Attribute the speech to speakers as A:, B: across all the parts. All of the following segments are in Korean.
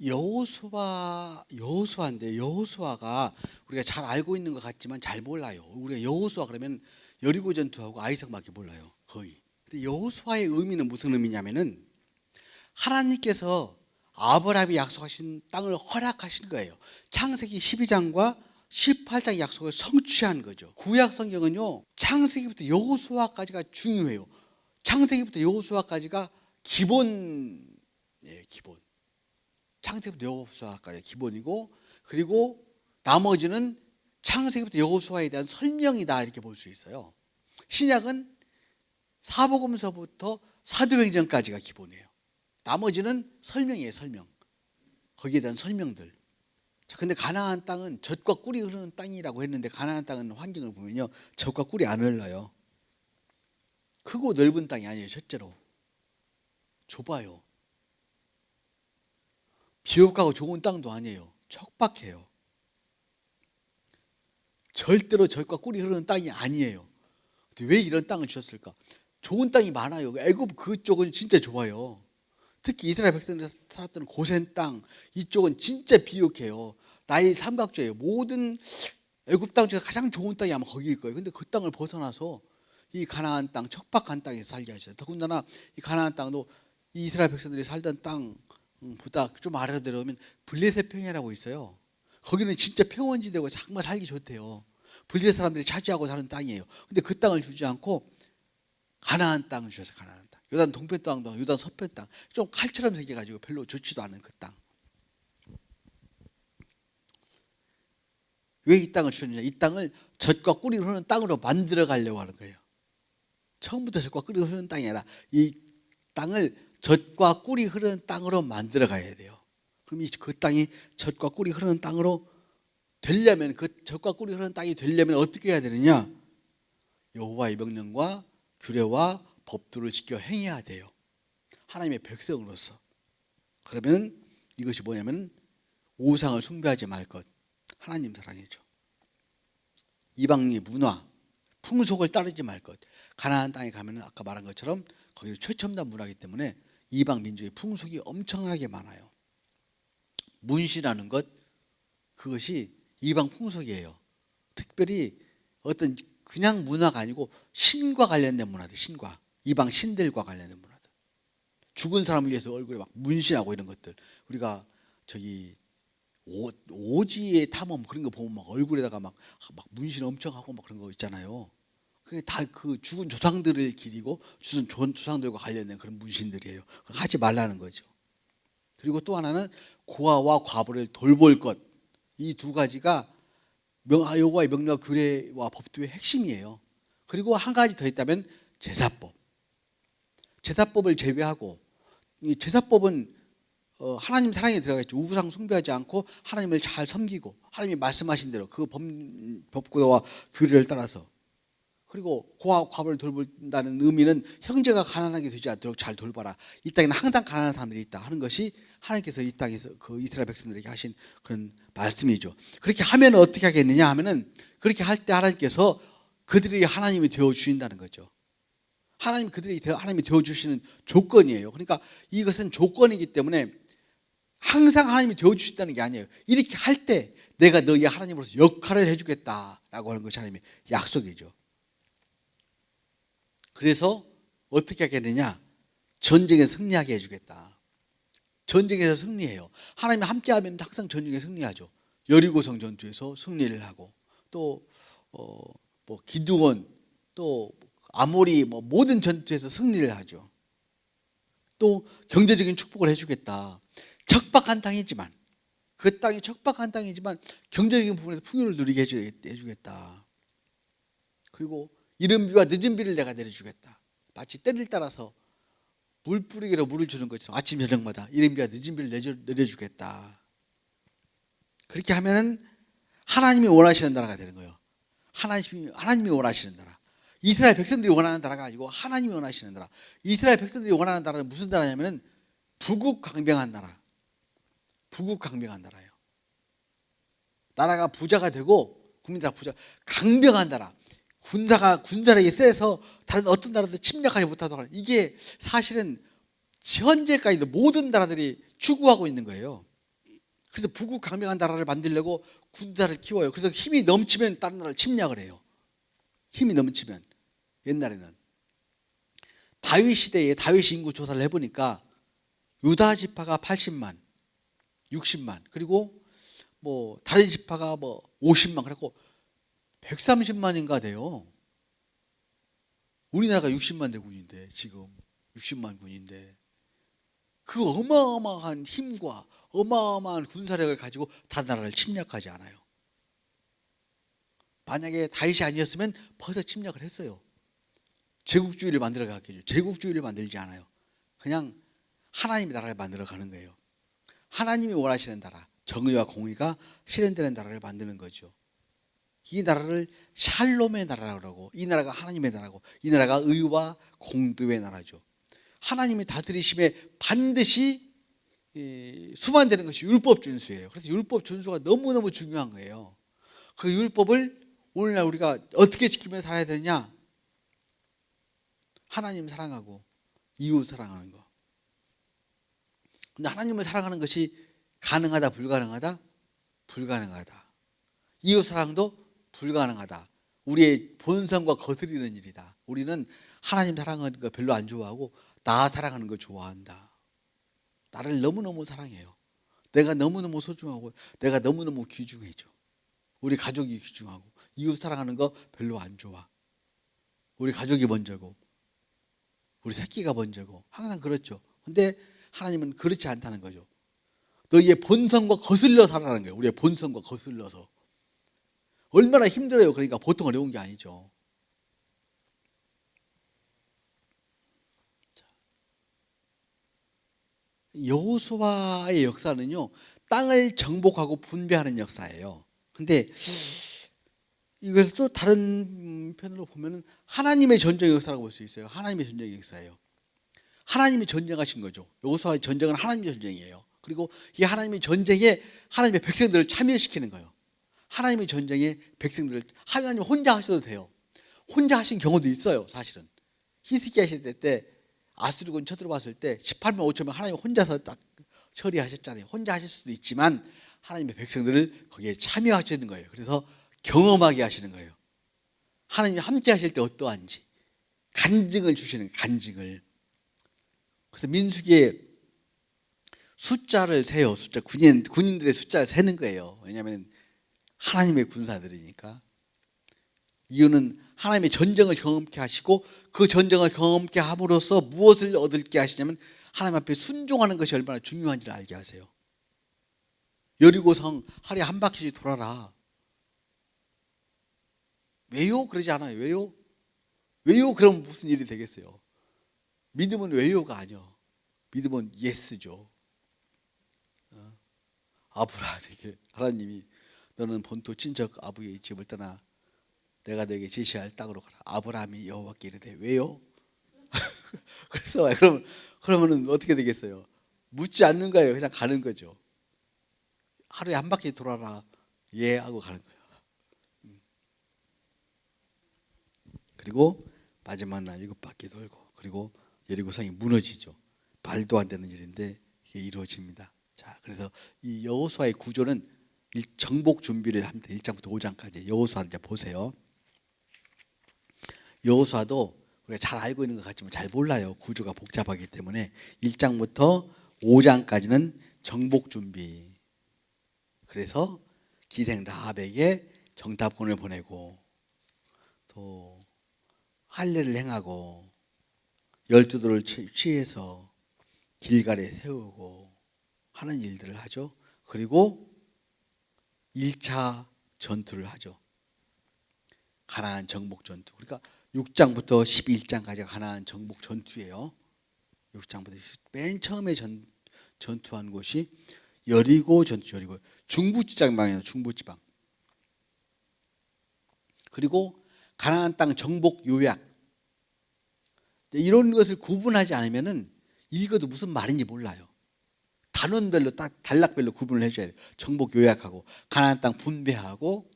A: 여호수아인데 여호수아가 우리가 잘 알고 있는 것 같지만 잘 몰라요. 우리가 여호수아 그러면 여리고 전투하고 아이삭밖에 몰라요. 거의. 근데 여호수아의 의미는 무슨 의미냐면은 하나님께서 아브라함이 약속하신 땅을 허락하신 거예요. 창세기 12장과 18장 약속을 성취한 거죠. 구약 성경은요, 창세기부터 여호수아까지가 중요해요. 창세기부터 여호수아까지가 기본. 창세기부터 여호수아까지 기본이고, 그리고 나머지는 창세기부터 여호수아에 대한 설명이다 이렇게 볼 수 있어요. 신약은 사복음서부터 사도행전까지가 기본이에요. 나머지는 설명이에요. 설명. 거기에 대한 설명들. 자, 근데 가나안 땅은 젖과 꿀이 흐르는 땅이라고 했는데, 가나안 땅은 환경을 보면요, 젖과 꿀이 안 흘러요. 크고 넓은 땅이 아니에요. 첫째로 좁아요. 비옥하고 좋은 땅도 아니에요. 척박해요. 절대로 젖과 꿀이 흐르는 땅이 아니에요. 왜 이런 땅을 주셨을까? 좋은 땅이 많아요. 애굽 그쪽은 진짜 좋아요. 특히 이스라엘 백성들이 살았던 고센 땅, 이쪽은 진짜 비옥해요. 나일 삼각조예요. 모든 애굽 땅 중에 가장 좋은 땅이 아마 거기일 거예요. 근데 그 땅을 벗어나서 이 가나안 땅, 척박한 땅에서 살게 하셨어요. 더군다나 이 가나안 땅도 이 이스라엘 백성들이 살던 땅보다 좀 아래로 내려오면 블레셋 평야라고 있어요. 거기는 진짜 평원지대고 정말 살기 좋대요. 블레셋 사람들이 차지하고 사는 땅이에요. 근데 그 땅을 주지 않고 가나안 땅을 주셨어요. 가나안 땅. 요단 동편 땅도, 요단 서편 땅. 좀 칼처럼 생겨가지고 별로 좋지도 않은 그 땅. 왜 이 땅을 주셨느냐? 이 땅을 젖과 꿀이 흐르는 땅으로 만들어 가려고 하는 거예요. 처음부터 젖과 꿀이 흐르는 땅이 아니라 이 땅을 젖과 꿀이 흐르는 땅으로 만들어 가야 돼요. 그럼 그 땅이 젖과 꿀이 흐르는 땅으로 되려면, 그 젖과 꿀이 흐르는 땅이 되려면 어떻게 해야 되느냐? 여호와의 명령과 규례와 법도를 지켜 행해야 돼요. 하나님의 백성으로서. 그러면 이것이 뭐냐면 우상을 숭배하지 말 것. 하나님 사랑이죠. 이방의 문화, 풍속을 따르지 말 것. 가나안 땅에 가면은 아까 말한 것처럼 거기는 최첨단 문화이기 때문에 이방 민족의 풍속이 엄청나게 많아요. 문시라는 것, 그것이 이방 풍속이에요. 특별히 어떤 그냥 문화가 아니고 신과 관련된 문화들, 신과 이방 신들과 관련된 문화들. 죽은 사람을 위해서 얼굴에 막 문신하고 이런 것들. 우리가 저기 오지의 탐험 그런 거 보면 막 얼굴에다가 막 문신 엄청 하고 막 그런 거 있잖아요. 그게 다 그 죽은 조상들을 기리고 죽은 조상들과 관련된 그런 문신들이에요. 하지 말라는 거죠. 그리고 또 하나는 고아와 과부를 돌볼 것. 이 두 가지가 여호와의 명령과 규례와 법도의 핵심이에요. 그리고 한 가지 더 있다면 제사법. 제사법을 제외하고, 이 제사법은 하나님 사랑에 들어가 있죠. 우상 숭배하지 않고 하나님을 잘 섬기고 하나님이 말씀하신 대로 그 법과 규례를 따라서, 그리고 고아 과부를 돌본다는 의미는 형제가 가난하게 되지 않도록 잘 돌봐라. 이 땅에는 항상 가난한 사람들이 있다 하는 것이 하나님께서 이 땅에서 그 이스라엘 백성들에게 하신 그런 말씀이죠. 그렇게 하면 어떻게 하겠느냐 하면은, 그렇게 할 때 하나님께서 그들이 하나님이 되어 주신다는 거죠. 그들이 하나님이 되어 주시는 조건이에요. 그러니까 이것은 조건이기 때문에 항상 하나님이 되어 주신다는 게 아니에요. 이렇게 할 때 내가 너희 하나님으로서 역할을 해주겠다라고 하는 것이 하나님의 약속이죠. 그래서 어떻게 하겠느냐? 전쟁에서 승리하게 해주겠다. 전쟁에서 승리해요. 하나님이 함께하면 항상 전쟁에 승리하죠. 여리고성 전투에서 승리를 하고, 또 뭐 기드온, 또 아모리, 뭐 모든 전투에서 승리를 하죠. 또 경제적인 축복을 해주겠다. 척박한 땅이지만, 그 땅이 척박한 땅이지만 경제적인 부분에서 풍요를 누리게 해주겠다. 그리고 이른 비와 늦은 비를 내가 내려주겠다. 마치 때를 따라서 물 뿌리기로 물을 주는 것처럼 아침 저녁마다 이른 비와 늦은 비를 내려주겠다. 그렇게 하면은 하나님이 원하시는 나라가 되는 거예요. 하나님이 원하시는 나라. 이스라엘 백성들이 원하는 나라가 아니고 하나님이 원하시는 나라. 이스라엘 백성들이 원하는 나라는 무슨 나라냐면은 부국강병한 나라. 부국강병한 나라예요. 나라가 부자가 되고 국민들 다 강병한 나라. 군사력이 세서 다른 어떤 나라도 침략하지 못하도록 하는, 이게 사실은 현재까지도 모든 나라들이 추구하고 있는 거예요. 그래서 부국 강력한 나라를 만들려고 군사를 키워요. 그래서 힘이 넘치면 다른 나라를 침략을 해요. 힘이 넘치면. 옛날에는 다윗 시대에 다윗 인구 조사를 해보니까 유다 지파가 80만, 60만, 그리고 뭐 다른 지파가 뭐 50만, 그래갖고 130만인가 돼요. 우리나라가 60만 대군인데, 지금 60만 군인데, 그 어마어마한 힘과 어마어마한 군사력을 가지고 다른 나라를 침략하지 않아요. 만약에 다윗이 아니었으면 벌써 침략을 했어요. 제국주의를 만들어 가겠죠. 제국주의를 만들지 않아요. 그냥 하나님의 나라를 만들어 가는 거예요. 하나님이 원하시는 나라, 정의와 공의가 실현되는 나라를 만드는 거죠. 이 나라를 샬롬의 나라라고 그러고, 이 나라가 하나님의 나라고, 이 나라가 의와 공도의 나라죠. 하나님의 다스리심에 반드시 수반되는 것이 율법 준수예요. 그래서 율법 준수가 너무너무 중요한 거예요. 그 율법을 오늘날 우리가 어떻게 지키며 살아야 되느냐? 하나님 사랑하고 이웃 사랑하는 거. 근데 하나님을 사랑하는 것이 가능하다, 불가능하다? 불가능하다. 이웃 사랑도 불가능하다. 우리의 본성과 거스리는 일이다. 우리는 하나님 사랑하는 거 별로 안 좋아하고 나 사랑하는 거 좋아한다. 나를 너무너무 사랑해요. 내가 너무너무 소중하고 내가 너무너무 귀중해져. 우리 가족이 귀중하고 이웃 사랑하는 거 별로 안 좋아. 우리 가족이 먼저고 우리 새끼가 먼저고 항상 그렇죠. 근데 하나님은 그렇지 않다는 거죠. 너희의 본성과 거슬러 살아라는 거예요. 우리의 본성과 거슬러서. 얼마나 힘들어요. 그러니까 보통 어려운 게 아니죠. 여호수아의 역사는요, 땅을 정복하고 분배하는 역사예요. 근데 이것을 또 다른 편으로 보면은 하나님의 전쟁의 역사라고 볼 수 있어요. 하나님의 전쟁의 역사예요. 하나님이 전쟁하신 거죠. 여호수아의 전쟁은 하나님의 전쟁이에요. 그리고 이 하나님의 전쟁에 하나님의 백성들을 참여시키는 거예요. 하나님의 전쟁에 백성들을, 하나님 혼자 하셔도 돼요. 혼자 하신 경우도 있어요. 사실은 히스기야 시대 때 아수르군 쳐들어왔을 때 18만 5천명 하나님 혼자서 딱 처리하셨잖아요. 혼자 하실 수도 있지만 하나님의 백성들을 거기에 참여하시는 거예요. 그래서 경험하게 하시는 거예요. 하나님이 함께 하실 때 어떠한지 간증을 주시는, 간증을. 그래서 민수기에 숫자를 세요. 숫자, 군인들의 숫자를 세는 거예요. 왜냐하면 하나님의 군사들이니까. 이유는 하나님의 전쟁을 경험케 하시고 그 전쟁을 경험케 함으로써 무엇을 얻을게 하시냐면 하나님 앞에 순종하는 것이 얼마나 중요한지를 알게 하세요. 여리고성 하루에 한 바퀴씩 돌아라. 왜요? 그러지 않아요. 왜요? 왜요? 그럼 무슨 일이 되겠어요? 믿음은 왜요가 아니요. 믿음은 예스죠. 아브라함에게 하나님이 너는 본토 친척 아버지의 집을 떠나 내가 너에게 제시할 땅으로 가라. 아브라함이 여호와께 이르되 왜요? 그래서 그러면은 어떻게 되겠어요? 묻지 않는 거예요. 그냥 가는 거죠. 하루에 한 바퀴 돌아라. 예 하고 가는 거예요. 그리고 마지막 날 7바퀴 돌고 그리고 여리고성이 무너지죠. 말도 안 되는 일인데 이게 이루어집니다. 자, 그래서 이 여호수아의 구조는 정복 준비를 합니다. 1장부터 5장까지 여호수아를 이제 보세요. 여호수아도 우리가 잘 알고 있는 것 같지만 잘 몰라요. 구조가 복잡하기 때문에 1장부터 5장까지는 정복 준비. 그래서 기생 라합에게 정탐꾼을 보내고 또 할례를 행하고 12돌을 취해서 길갈에 세우고 하는 일들을 하죠. 그리고 1차 전투를 하죠. 가나안 정복 전투. 그러니까 6장부터 11장까지가 가나안 정복 전투예요. 6장부터 맨 처음에 전투한 곳이 여리고 전투, 여리고 중부지방이에요. 중부지방. 그리고 가나안 땅 정복 요약. 이런 것을 구분하지 않으면은 읽어도 무슨 말인지 몰라요. 단원별로 딱 단락별로 구분을 해줘야 돼요. 정복 요약하고 가나안 땅 분배하고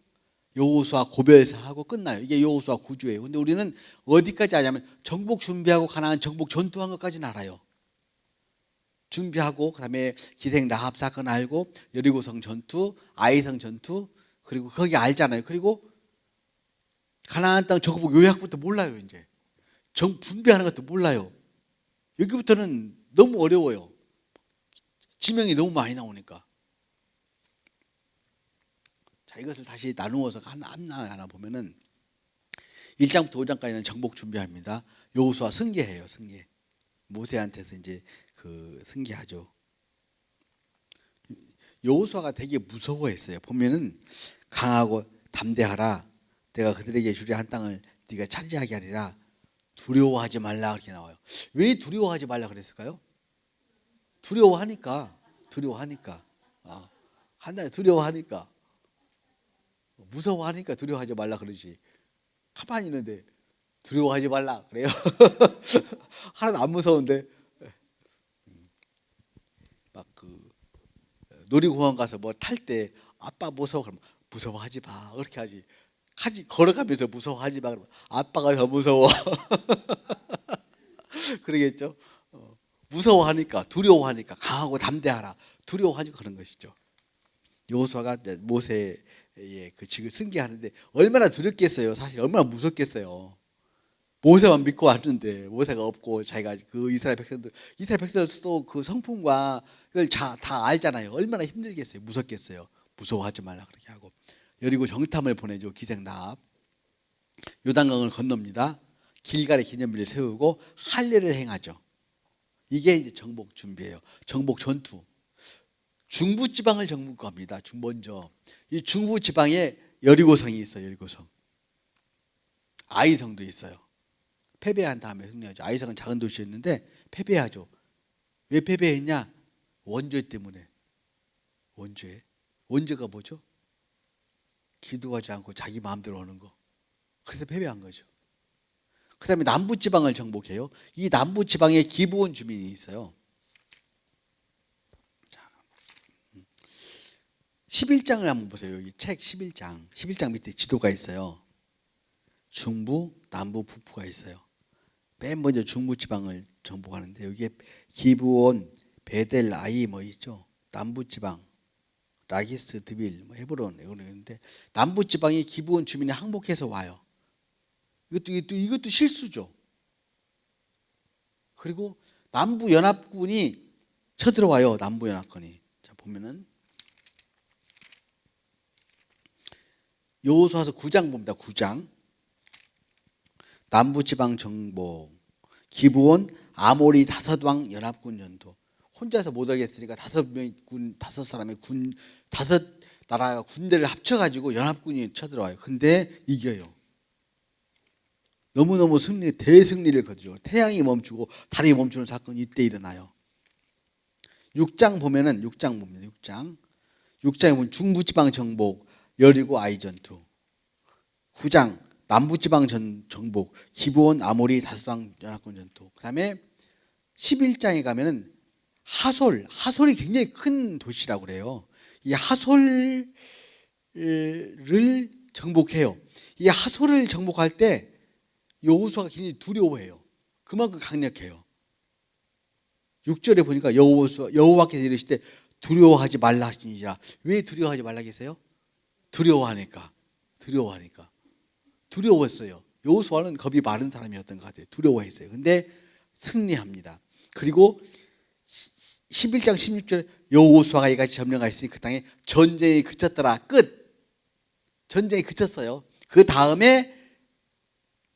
A: 여호수아 고별사하고 끝나요. 이게 여호수아 구조예요. 근데 우리는 어디까지 하냐면 정복 준비하고 가나안 정복 전투한 것까지는 알아요. 준비하고 그다음에 기생 라합 사건 알고 여리고성 전투, 아이성 전투 그리고 거기 알잖아요. 그리고 가나안 땅 정복 요약부터 몰라요. 이제 분배하는 것도 몰라요. 여기부터는 너무 어려워요. 지명이 너무 많이 나오니까. 자, 이것을 다시 나누어서 하나 보면은 1장부터 5장까지는 정복 준비합니다. 여호수아 승계해요. 승계. 모세한테서 이제 그 승계하죠. 여호수아가 되게 무서워했어요. 보면은 강하고 담대하라. 내가 그들에게 주려 한 땅을 네가 차지하게 하리라. 두려워하지 말라 그렇게 나와요. 왜 두려워하지 말라 그랬을까요? 두려워하니까. 한날 두려워하니까. 무서워하니까 두려워하지 말라 그러지. 가만히 있는데 두려워하지 말라 그래요. 하나도 안 무서운데 막 그 놀이공원 가서 뭐 탈 때 아빠 무서워 그러면 무서워하지 마 그렇게 하지. 걸어가면서 무서워하지 마 그러면 아빠가 더 무서워. 그러겠죠. 무서워하니까 두려워하니까 강하고 담대하라. 두려워하니까 그런 것이죠. 여호수아가 모세의 그 직을 승계하는데 얼마나 두렵겠어요. 사실 얼마나 무섭겠어요. 모세만 믿고 왔는데 모세가 없고 자기가 그 이스라엘 백성들도 그 성품과 그걸 다 알잖아요. 얼마나 힘들겠어요. 무섭겠어요. 무서워하지 말라 그렇게 하고 여리고 정탐을 보내죠. 기생 라합. 요단강을 건넙니다. 길갈의 기념비를 세우고 할례를 행하죠. 이게 이제 정복 준비예요. 정복 전투. 중부 지방을 정복합니다. 먼저 이 중부 지방에 여리고성이 있어요. 여리고성. 아이성도 있어요. 패배한 다음에 승리하죠. 아이성은 작은 도시였는데 패배하죠. 왜 패배했냐? 원죄 때문에. 원죄가 뭐죠? 기도하지 않고 자기 마음대로 하는 거. 그래서 패배한 거죠. 그 다음에 남부지방을 정복해요. 이 남부지방에 기브온 주민이 있어요. 11장을 한번 보세요. 여기 책 11장. 11장 밑에 지도가 있어요. 중부, 남부, 북부가 있어요. 맨 먼저 중부지방을 정복하는데 여기에 기브온, 베델, 아이 뭐 있죠. 남부지방, 라기스, 드빌, 뭐 헤브론 이런 있는데 남부지방에 기브온 주민이 항복해서 와요. 이것도 실수죠. 그리고 남부 연합군이 쳐들어와요. 남부 연합군이. 자 보면은 여호수아서 9장 봅니다. 9장. 남부지방 정복, 기브온, 아모리 5왕 연합군 전투. 혼자서 못 하겠으니까 5 나라가 군대를 합쳐가지고 연합군이 쳐들어와요. 근데 이겨요. 너무너무 대승리를 거두죠. 태양이 멈추고 달이 멈추는 사건이 이때 일어나요. 6장 보면은 6장에 보면 중부지방 정복, 여리고 아이 전투. 9장 남부지방 정복, 기브온, 아모리 5왕 연합군 전투. 그 다음에 11장에 가면은 하솔이 굉장히 큰 도시라고 그래요. 이 하솔을 정복해요. 이 하솔을 정복할 때 여호수아가 굉장히 두려워해요. 그만큼 강력해요. 6절에 보니까 여호와께서 이르시되 두려워하지 말라 하시니라. 왜 두려워하지 말라 계세요? 두려워하니까. 두려웠어요. 여호수아는 겁이 많은 사람이었던 것 같아요. 두려워했어요. 근데 승리합니다. 그리고 11장 16절에 여호수아가 이같이 점령하였으니 그 땅에 전쟁이 그쳤더라. 끝. 전쟁이 그쳤어요. 그 다음에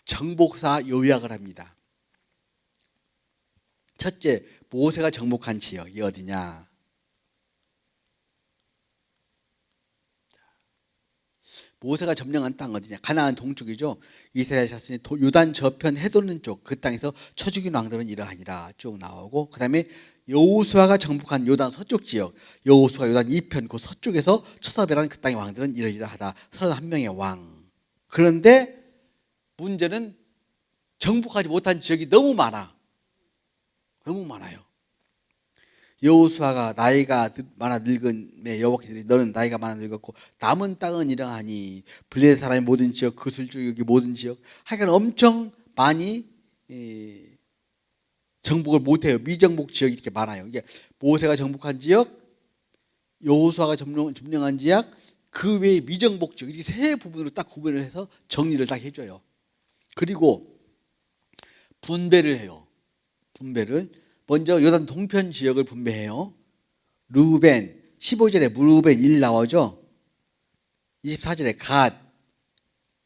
A: 정복사 요약을 합니다. 첫째, 모세가 정복한 지역이 어디냐? 모세가 점령한 땅 어디냐? 가나안 동쪽이죠. 이스라엘 자손이 요단 저편 해돋는 쪽 그 땅에서 쳐 죽인 왕들은 이러하니라 쭉 나오고, 그 다음에 여호수아가 정복한 요단 서쪽 지역, 여호수아 요단 이편 그 서쪽에서 쳐서별한 그 땅의 왕들은 이러이러하다. 31명의 왕. 그런데 문제는 정복하지 못한 지역이 너무 많아요. 여호수아가 나이가 많아 늙은에 여호와께서 너는 나이가 많아 늙었고 남은 땅은 이러하니 블레셋 사람의 모든 지역, 그술 쪽 여기 모든 지역, 하여간 엄청 많이 정복을 못해요. 미정복 지역이 이렇게 많아요. 이게 모세가 정복한 지역, 여호수아가 점령한 지역, 그 외에 미정복 지역, 이렇게 세 부분으로 딱 구분을 해서 정리를 딱 해줘요. 그리고 분배를 해요. 분배를 먼저 요단 동편 지역을 분배해요. 르우벤 15절에 르우벤 1 나오죠. 24절에 갓,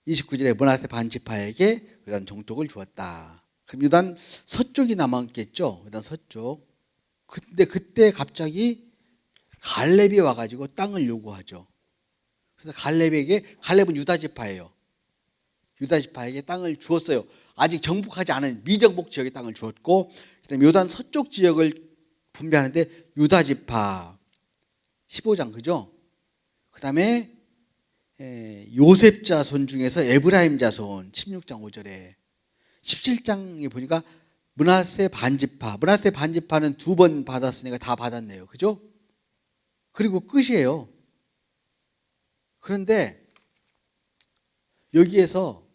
A: 29절에 므낫세 반지파에게 요단 종톡을 주었다. 그럼 요단 서쪽이 남았겠죠. 요단 서쪽. 근데 그때 갑자기 갈렙이 와가지고 땅을 요구하죠. 그래서 갈렙은 유다 지파예요. 유다 지파에게 땅을 주었어요. 아직 정복하지 않은 미정복 지역의 땅을 주었고, 그다음에 요단 서쪽 지역을 분배하는데 유다 지파 15장 그죠? 그다음에 요셉 자손 중에서 에브라임 자손 16장 5절에 17장에 보니까 므낫세 반지파는 2번 받았으니까 다 받았네요. 그죠? 그리고 끝이에요. 그런데 여기에서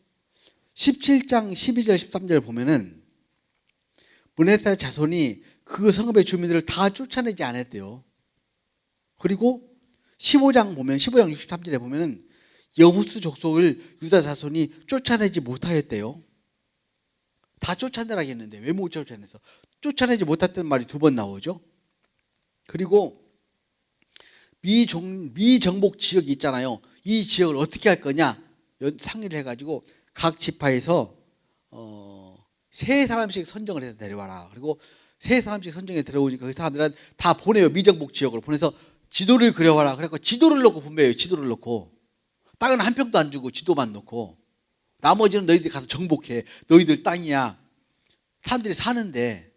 A: 17장 12절 13절 보면은 므낫세 자손이 그 성읍의 주민들을 다 쫓아내지 않았대요. 그리고 15장 63절에 보면은 여부스 족속을 유다 자손이 쫓아내지 못하였대요. 다 쫓아내라고 했는데 왜 못 쫓아내서? 쫓아내지 못했다는 말이 2번 나오죠. 그리고 미정복 지역이 있잖아요. 이 지역을 어떻게 할 거냐 상의를 해가지고 각 지파에서 3사람씩 선정을 해서 데려와라. 그리고 3사람씩 선정해서 데려오니까 그 사람들은 다 보내요. 미정복 지역으로 보내서 지도를 그려와라. 그래서 지도를 놓고 분배해요. 지도를 놓고 땅은 한 평도 안 주고 지도만 놓고 나머지는 너희들이 가서 정복해. 너희들 땅이야. 사람들이 사는데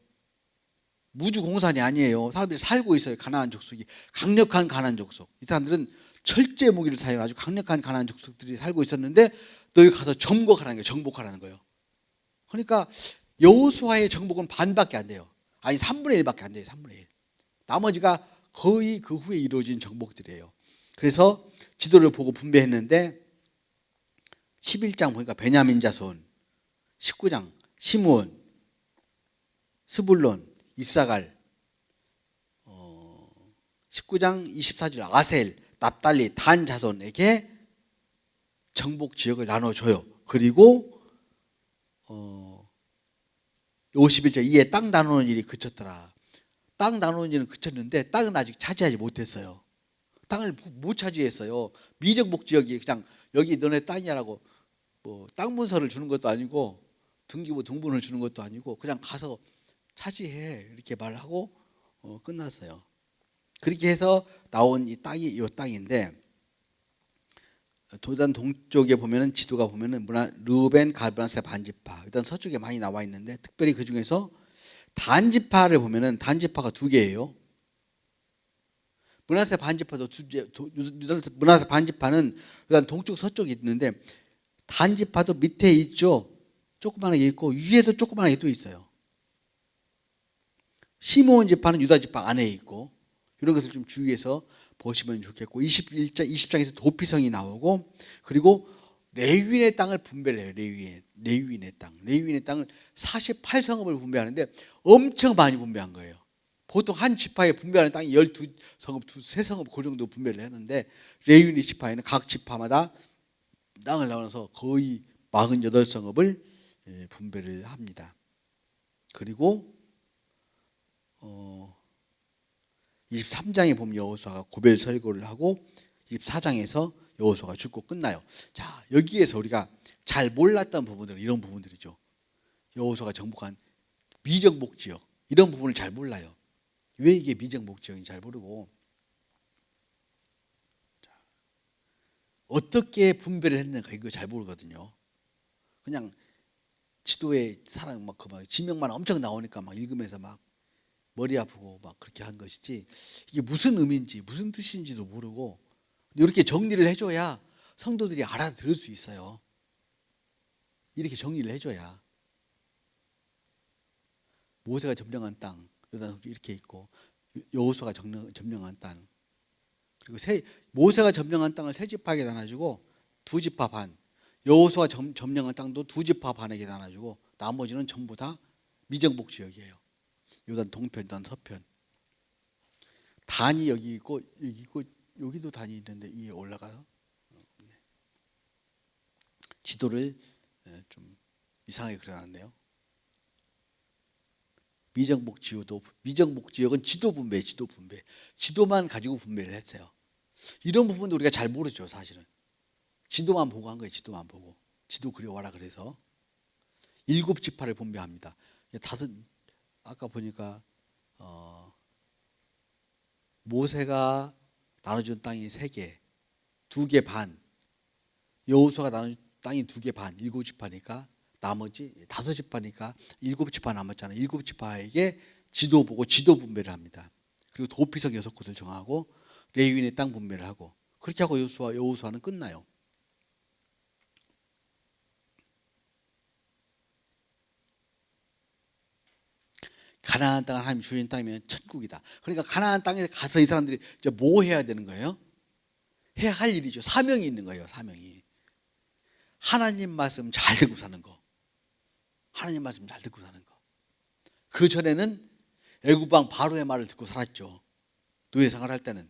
A: 무주공산이 아니에요. 사람들이 살고 있어요. 가나안 족속이. 강력한 가나안 족속. 이 사람들은 철제 무기를 사용해 아주 강력한 가나안 족속들이 살고 있었는데 너희 가서 정복하라는 거예요. 정복하라는 거예요. 그러니까 여호수아의 정복은 반밖에 안 돼요. 아니 3분의 1밖에 안 돼요. 3분의 1. 나머지가 거의 그 후에 이루어진 정복들이에요. 그래서 지도를 보고 분배했는데 11장 보니까 베냐민 자손, 19장 시므온, 스불론, 이사갈, 19장 24절 아셀, 납달리, 단 자손에게 정복 지역을 나눠줘요. 그리고 51절 이에 땅 나누는 일이 그쳤더라. 땅 나누는 일은 그쳤는데 땅은 아직 차지하지 못했어요. 땅을 못 차지했어요. 미정복 지역이 그냥 여기 너네 땅이야라고 뭐 땅 문서를 주는 것도 아니고 등기부 등본을 주는 것도 아니고 그냥 가서 차지해 이렇게 말하고 끝났어요. 그렇게 해서 나온 이 땅이 이 땅인데 도단 동쪽에 보면은 지도가 보면은 르우벤, 갓, 므낫세 반지파 일단 서쪽에 많이 나와 있는데 특별히 그 중에서 단지파를 보면은 단지파가 2개예요. 므낫세 반지파도 므낫세 반지파는 일단 동쪽 서쪽에 있는데 단지파도 밑에 있죠. 조그만하게 있고 위에도 조그만하게 또 있어요. 시므온 지파는 유다 지파 안에 있고 이런 것을 좀 주의해서 보시면 좋겠고 20장에서 도피성이 나오고 그리고 레위인의 땅을 분배를 해요. 레위인의 땅을 48성읍을 분배하는데 엄청 많이 분배한 거예요. 보통 한 지파에 분배하는 땅이 12성읍, 3성읍 그 정도 분배를 했는데 레위인 지파에는 각 지파마다 땅을 나눠서 거의 48성읍을 분배를 합니다. 그리고 23장에 보면 여호수아가 고벨 설교를 하고 24장에서 여호수아가 죽고 끝나요. 자, 여기에서 우리가 잘 몰랐던 부분들은 이런 부분들이죠. 여호수아가 정복한 미정복 지역 이런 부분을 잘 몰라요. 왜 이게 미정복 지역인지 잘 모르고 어떻게 분배를 했는가 이거 잘 모르거든요. 그냥 지도에 사람 막 지명만 엄청 나오니까 막 읽으면서 막 머리 아프고 막 그렇게 한 것이지 이게 무슨 의미인지 무슨 뜻인지도 모르고 이렇게 정리를 해줘야 성도들이 알아들을 수 있어요. 이렇게 정리를 해줘야 모세가 점령한 땅 이렇게 있고 여호수아가 점령한 땅 그리고 모세가 점령한 땅을 3지파에게 나눠주고 2지파 반 여호수아 점령한 땅도 2지파 반에게 나눠주고 나머지는 전부 다 미정복 지역이에요. 요단 동편, 요단 서편. 단이 여기 있고 여기도 단이 있는데 위에 올라가서 지도를 좀 이상하게 그려놨네요. 미정복 지역은 지도 분배. 지도만 가지고 분배를 했어요. 이런 부분도 우리가 잘 모르죠, 사실은. 지도만 보고 한 거예요. 지도만 보고. 지도 그려와라 그래서 7지파를 분배합니다. 아까 보니까 모세가 나눠준 땅이 3개, 2개 반. 여호수아가 나눠준 땅이 2개 반, 7지파니까 나머지 5지파니까 7지파 남았잖아요. 7지파에게 지도 보고 지도 분배를 합니다. 그리고 도피성 6곳을 정하고 레위인의 땅 분배를 하고 그렇게 하고 여호수아는 끝나요. 가나안 땅을 하나님 주신 땅이면 천국이다. 그러니까 가나안 땅에 가서 이 사람들이 이제 뭐 해야 되는 거예요? 해야 할 일이죠. 사명이 있는 거예요. 사명이. 하나님 말씀 잘 듣고 사는 거. 하나님 말씀 잘 듣고 사는 거. 그 전에는 애굽 왕 바로의 말을 듣고 살았죠. 노예 생활할 때는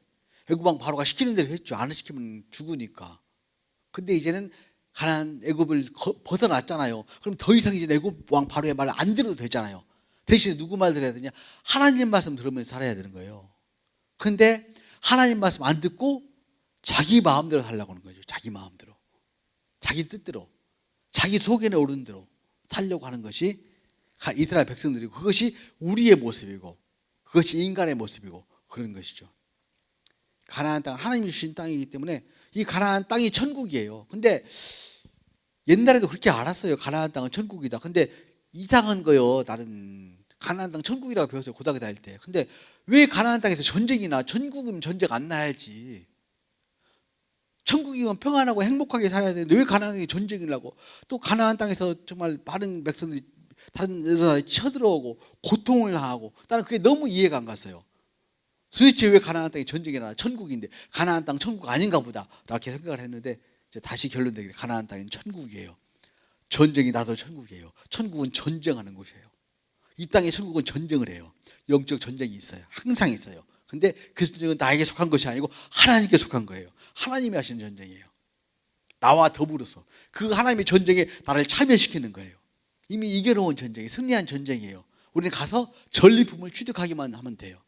A: 애굽 왕 바로가 시키는 대로 했죠. 안 시키면 죽으니까. 근데 이제는 가나안 애굽을 벗어났잖아요. 그럼 더 이상 이제 애굽 왕 바로의 말을 안 들어도 되잖아요. 대신에 누구 말 들어야 되냐? 하나님 말씀 들으면서 살아야 되는 거예요. 근데 하나님 말씀 안 듣고 자기 마음대로 살려고 하는 거죠. 자기 마음대로. 자기 뜻대로. 자기 속에 오른 대로 살려고 하는 것이 이스라엘 백성들이고 그것이 우리의 모습이고 그것이 인간의 모습이고 그런 것이죠. 가나안 땅, 하나님이 주신 땅이기 때문에 이 가나안 땅이 천국이에요. 근데 옛날에도 그렇게 알았어요. 가나안 땅은 천국이다. 근데 이상한 거요. 나는 가나안 땅 천국이라고 배웠어요. 고등학교 다닐 때. 근데 왜 가나안 땅에서 전쟁이 나? 천국이면 전쟁 안 나야지. 천국이면 평안하고 행복하게 살아야 되는데 왜 가나안 땅에 전쟁이 나고 또 가나안 땅에서 정말 많은 백성들이 다른 나라에 쳐들어오고 고통을 당하고 나는 그게 너무 이해가 안 갔어요. 도대체 왜 가나안 땅에 전쟁이 나? 천국인데 가나안 땅 천국 아닌가 보다 이렇게 생각을 했는데 이제 다시 결론 내기를 가나안 땅은 천국이에요. 전쟁이 나도 천국이에요. 천국은 전쟁하는 곳이에요. 이 땅의 천국은 전쟁을 해요. 영적 전쟁이 있어요. 항상 있어요. 근데 그 전쟁은 나에게 속한 것이 아니고 하나님께 속한 거예요. 하나님이 하시는 전쟁이에요. 나와 더불어서 그 하나님의 전쟁에 나를 참여시키는 거예요. 이미 이겨놓은 전쟁이 승리한 전쟁이에요. 우리는 가서 전리품을 취득하기만 하면 돼요.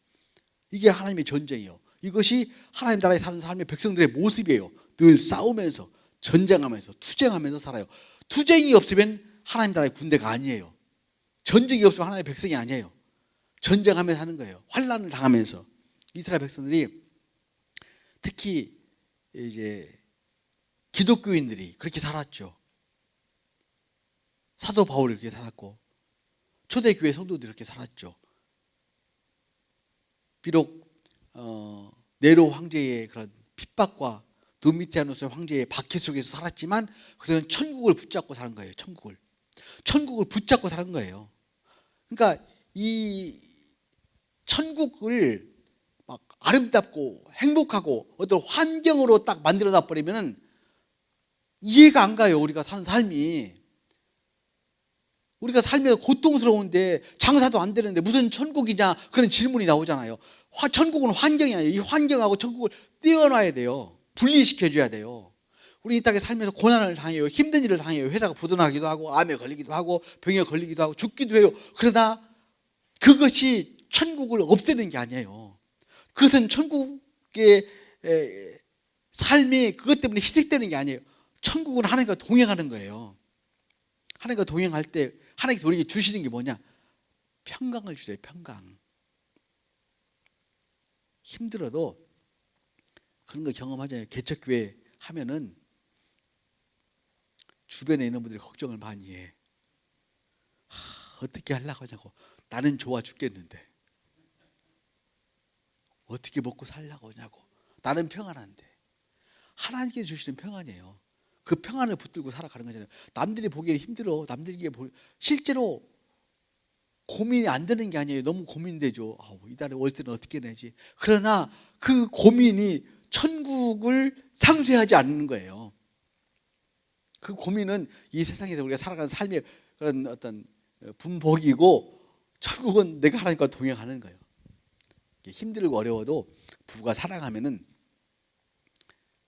A: 이게 하나님의 전쟁이에요. 이것이 하나님 나라에 사는 삶의 백성들의 모습이에요. 늘 싸우면서 전쟁하면서 투쟁하면서 살아요. 투쟁이 없으면 하나님 나라의 군대가 아니에요. 전쟁이 없으면 하나님의 백성이 아니에요. 전쟁하면서 하는 거예요. 환난을 당하면서 이스라엘 백성들이 특히 이제 기독교인들이 그렇게 살았죠. 사도 바울이 그렇게 살았고 초대교회 성도들이 그렇게 살았죠. 비록 네로 황제의 그런 핍박과 도미티아누스 황제의 박해 속에서 살았지만 그들은 천국을 붙잡고 사는 거예요. 천국을 붙잡고 사는 거예요. 그러니까 이 천국을 막 아름답고 행복하고 어떤 환경으로 딱 만들어 놔 버리면은 이해가 안 가요. 우리가 사는 삶이. 우리가 살면서 고통스러운데 장사도 안 되는데 무슨 천국이냐 그런 질문이 나오잖아요. 천국은 환경이 아니에요. 이 환경하고 천국을 떼어놔야 돼요. 분리시켜줘야 돼요. 우리 이 땅에 살면서 고난을 당해요. 힘든 일을 당해요. 회사가 부도나기도 하고 암에 걸리기도 하고 병에 걸리기도 하고 죽기도 해요. 그러나 그것이 천국을 없애는 게 아니에요. 그것은 천국의 삶이 그것 때문에 희생되는 게 아니에요. 천국은 하나님과 동행하는 거예요. 하나님과 동행할 때 하나님께서 우리에게 주시는 게 뭐냐? 평강을 주세요. 평강. 힘들어도 그런 거 경험하잖아요. 개척교회 하면은 주변에 있는 분들이 걱정을 많이 해. 어떻게 하려고 하냐고. 나는 좋아 죽겠는데 어떻게 먹고 살려고 하냐고. 나는 평안한데. 하나님께 주시는 평안이에요. 그 평안을 붙들고 살아가는 거잖아요. 남들이 보기에 힘들어. 남들이 실제로 고민이 안 되는 게 아니에요. 너무 고민되죠. 이달에 월세는 어떻게 내지. 그러나 그 고민이 천국을 상쇄하지 않는 거예요. 그 고민은 이 세상에서 우리가 살아가는 삶의 그런 어떤 분복이고 천국은 내가 하나님과 동행하는 거예요. 힘들고 어려워도 부부가 사랑하면은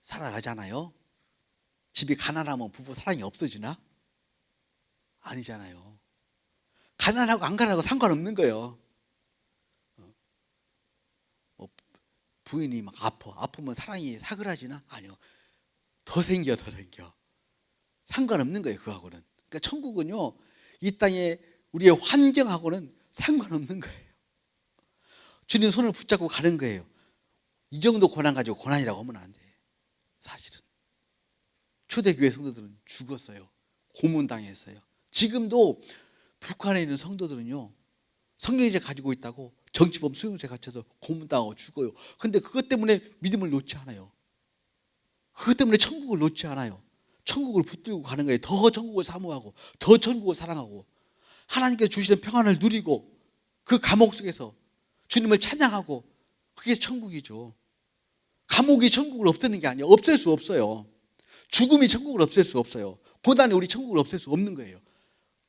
A: 살아가잖아요. 집이 가난하면 부부 사랑이 없어지나? 아니잖아요. 가난하고 안 가난하고 상관없는 거예요. 뭐 부인이 막 아프면 사랑이 사그라지나? 아니요. 더 생겨. 상관없는 거예요, 그거하고는. 그러니까 천국은요, 이 땅에 우리의 환경하고는 상관없는 거예요. 주님 손을 붙잡고 가는 거예요. 이 정도 고난 가지고 고난이라고 하면 안 돼. 사실은 초대교회 성도들은 죽었어요. 고문당했어요. 지금도 북한에 있는 성도들은요, 성경죄 가지고 있다고 정치범 수용소에 갇혀서 고문당하고 죽어요. 근데 그것 때문에 믿음을 놓지 않아요. 그것 때문에 천국을 놓지 않아요. 천국을 붙들고 가는 거예요. 더 천국을 사모하고 더 천국을 사랑하고 하나님께서 주시는 평안을 누리고 그 감옥 속에서 주님을 찬양하고, 그게 천국이죠. 감옥이 천국을 없애는 게 아니에요. 없앨 수 없어요. 죽음이 천국을 없앨 수 없어요. 고난이 우리 천국을 없앨 수 없는 거예요.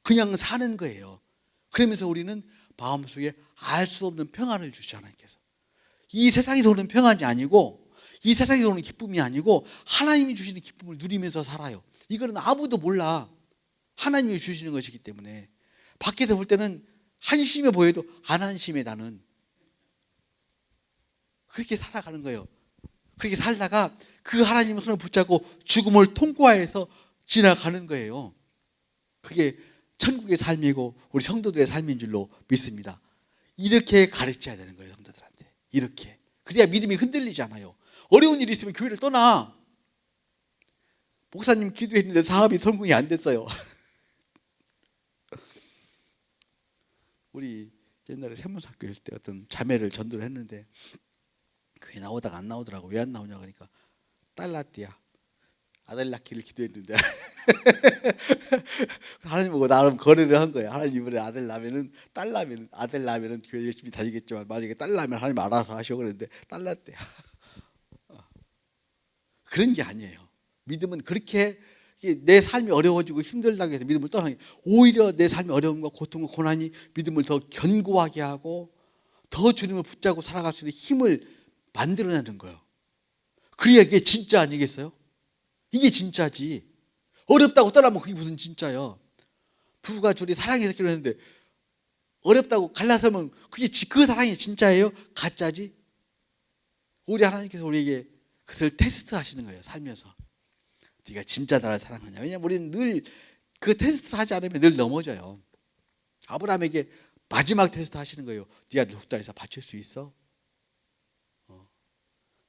A: 그냥 사는 거예요. 그러면서 우리는 마음속에 알 수 없는 평안을 주시죠, 하나님께서. 이 세상에서 오는 평안이 아니고, 이 세상에서 오는 기쁨이 아니고 하나님이 주시는 기쁨을 누리면서 살아요. 이거는 아무도 몰라. 하나님이 주시는 것이기 때문에. 밖에서 볼 때는 한심해 보여도 안 한심해. 나는 그렇게 살아가는 거예요. 그렇게 살다가 그 하나님의 손을 붙잡고 죽음을 통과해서 지나가는 거예요. 그게 천국의 삶이고 우리 성도들의 삶인 줄로 믿습니다. 이렇게 가르쳐야 되는 거예요, 성도들한테. 이렇게. 그래야 믿음이 흔들리지 않아요. 어려운 일이 있으면 교회를 떠나. 목사님 기도했는데 사업이 성공이 안 됐어요. 우리 옛날에 세문사교회 때 어떤 자매를 전도를 했는데 그게 나오다가 안 나오더라고. 왜 안 나오냐 그러니까 딸 낳았대야. 아들 낳기를 기도했는데 하나님 보고 나름 거래를 한 거예요. 하나님 이번에 아들 낳으면은, 딸 낳으면, 아들 낳으면은 교회 열심히 다니겠지만 만약에 딸 낳으면 하나님 알아서 하셔 그랬는데 딸 낳았대요. 그런 게 아니에요. 믿음은 그렇게 내 삶이 어려워지고 힘들다고 해서 믿음을 떠나는 게, 오히려 내 삶의 어려움과 고통과 고난이 믿음을 더 견고하게 하고 더 주님을 붙잡고 살아갈 수 있는 힘을 만들어내는 거예요. 그래야 이게 진짜 아니겠어요? 이게 진짜지. 어렵다고 떠나면 그게 무슨 진짜예요. 부부가 둘이 사랑해서 결혼했는데 어렵다고 갈라서면 그게 그 사랑이 진짜예요? 가짜지? 우리 하나님께서 우리에게 그것을 테스트 하시는 거예요. 살면서. 네가 진짜 나를 사랑하냐. 왜냐하면 우리는 늘 그 테스트를 하지 않으면 늘 넘어져요. 아브라함에게 마지막 테스트 하시는 거예요. 네 아들 롯다에서 바칠 수 있어?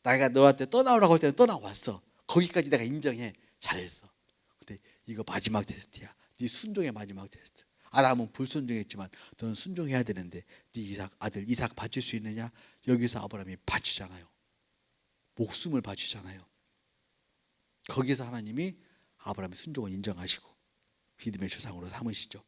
A: 내가 너한테 떠나오라고 할 때는 떠나왔어. 거기까지 내가 인정해. 잘했어. 근데 이거 마지막 테스트야. 네 순종의 마지막 테스트. 아람은 불순종했지만 너는 순종해야 되는데 네 아들 이삭 바칠 수 있느냐? 여기서 아브라함이 바치잖아요. 목숨을 바치잖아요. 거기서 하나님이 아브라함의 순종을 인정하시고 믿음의 조상으로 삼으시죠.